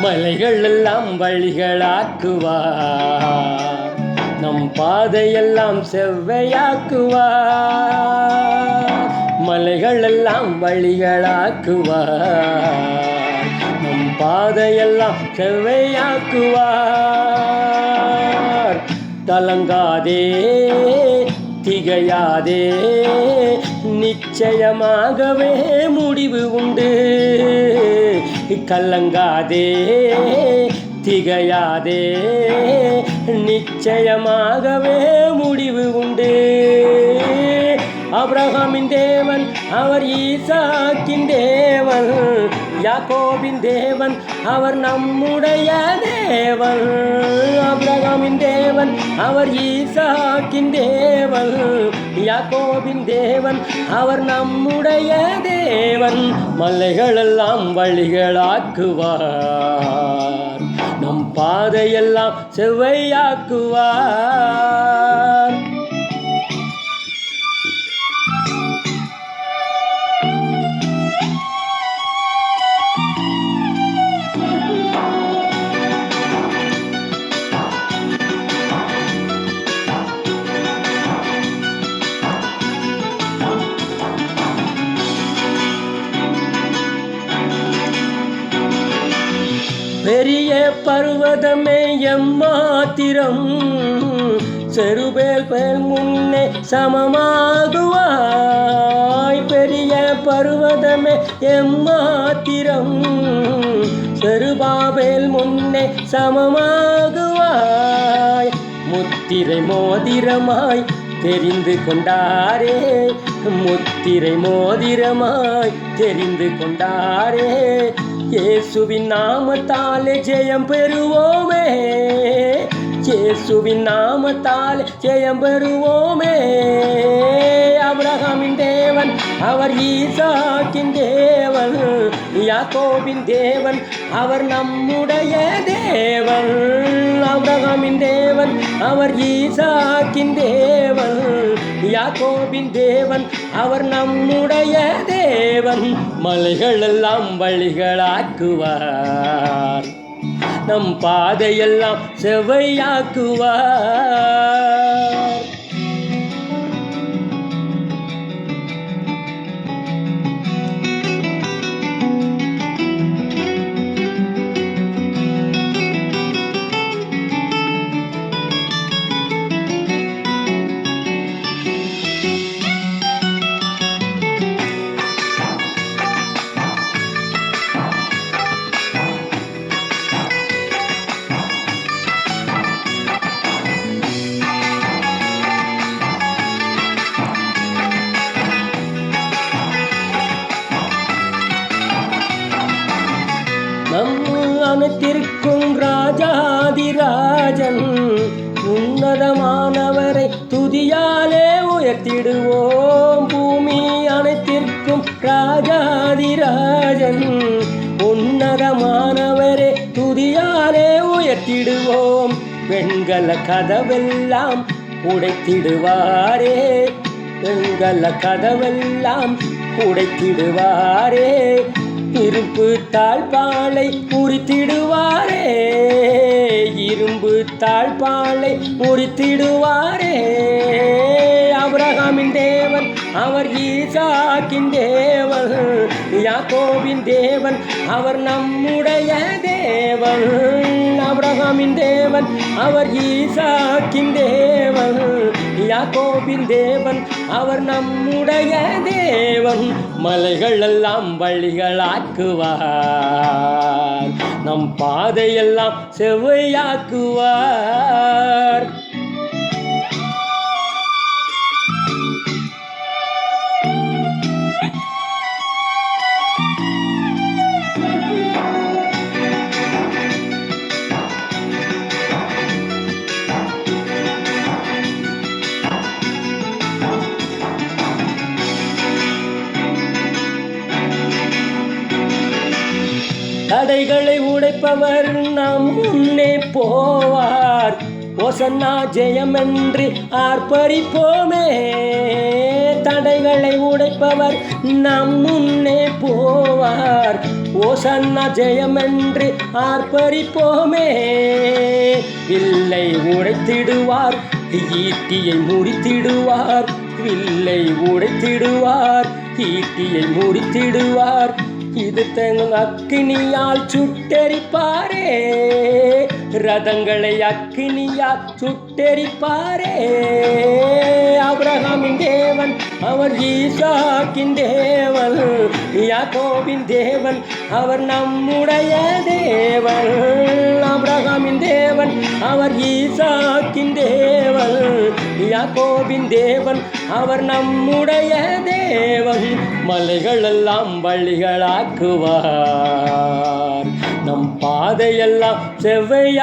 மலைகள் எல்லாம் வழிகளாக்குவார், நம் பாதையெல்லாம் செவ்வையாக்குவார். மலைகள் எல்லாம் வழிகளாக்குவார், நம் பாதையெல்லாம் செவ்வையாக்குவார். கலங்காதே திகையாதே, நிச்சயமாகவே முடிவு உண்டு. கலங்காதே திகையாதே, நிச்சயமாகவே முடிவு உண்டு. ஆபிரகாமின் தேவன் அவர் ஈசாக்கின் தேவன், யாக்கோபின் தேவன் அவர் நம்முடைய தேவன். ஆபிரகாமின் தேவன் அவர் ஈசாக்கின் தேவன், யாக்கோபின் தேவன் அவர் நம்முடைய தேவன். மலைகளெல்லாம் வழிகளாக்குவார், நம் பாதையெல்லாம் செவ்வையாக்குவார். பெரிய பர்வதமே எம்மாத்திரம், செருபேல் முன்னே சமமாகுவாய். பெரிய பர்வதமே எம்மாத்திரம், செருபாபேல் முன்னே சமமாகுவாய். முத்திரை மோதிரமாய் தெரிந்து கொண்டாரே, முத்திரை மோதிரமாய் தெரிந்து கொண்டாரே. இயேசுவின் நாமத்தாலே ஜெயம் பெறுவோமே, இயேசுவின் நாமத்தாலே ஜெயம் பெறுவோமே. ஆபிரகாமின் தேவன் அவர் ஈசாக்கின் தேவன், யாக்கோபின் தேவன் அவர் நம்முடைய தேவன். ஆபிரகாமின் தேவன் அவர் ஈசாக்கின் தேவன், யாக்கோபின் தேவன் அவர் நம்முடைய தேவன். மலைகள் எல்லாம் வழிகளாக்குவார், நம் பாதையெல்லாம் செவ்வையாக்குவார். நம் அனைத்திற்கும் ராஜாதிராஜன், உன்னதமானவரை துதியாலே உயர்த்திடுவோம். பூமி அனைத்திற்கும் ராஜாதிராஜன், உன்னதமானவரை துதியாலே உயர்த்திடுவோம். வெண்கல கதவெல்லாம் உடைத்திடுவாரே, வெண்கல கதவெல்லாம் உடைத்திடுவாரே. இரும்பு தாழ்பாலை முறித்திடுவாரே, இரும்பு தாழ்பாலை முறித்திடுவாரே. ஆபிரகாமின் தேவன் அவர் ஈசாக்கின் தேவன், யாக்கோபின் தேவன் அவர் நம்முடைய தேவன். ஆபிரகாமின் தேவன் அவர் ஈசாக்கின் தேவன், யாக்கோபின் தேவன் அவர் நம்முடைய தேவன். மலைகள் எல்லாம் வழிகளாக்குவார், நம் பாதையெல்லாம் செவ்வையாக்குவார். தடைகளை உடைப்பவர் நம் முன்னே போவார். ஓசன்னா ஜெயமென்று ஆர்ப்பரிப்போமே. தடைகளை உடைப்பவர் நம் முன்னே போவார். ஓசன்னா ஜெயமென்று ஆர்ப்பரிப்போமே. வில்லை உடைத்திடுவார், ஈட்டியை முறித்திடுவார். வில்லை உடைத்திடுவார், ஈட்டியை முறித்திடுவார். இது அக்கினியால் சுட்டெரிப்பாரே. ரதங்களை அக்கினியால் சுட்டெரிப்பாரே. ஆபிரகாமின் தேவன் அவர் ஈசாக்கின் தேவன். யாக்கோபின் தேவன் அவர் நம்முடைய தேவன். ஆபிரகாமின் தேவன் அவர் ஈசாக்கின் தேவன். யாக்கோபின் தேவன் அவர் நம்முடைய தேவன். மலைகளெல்லாம் வழிகளாக்குவார், நம் பாதையெல்லாம் செவ்வையாக்குவார்.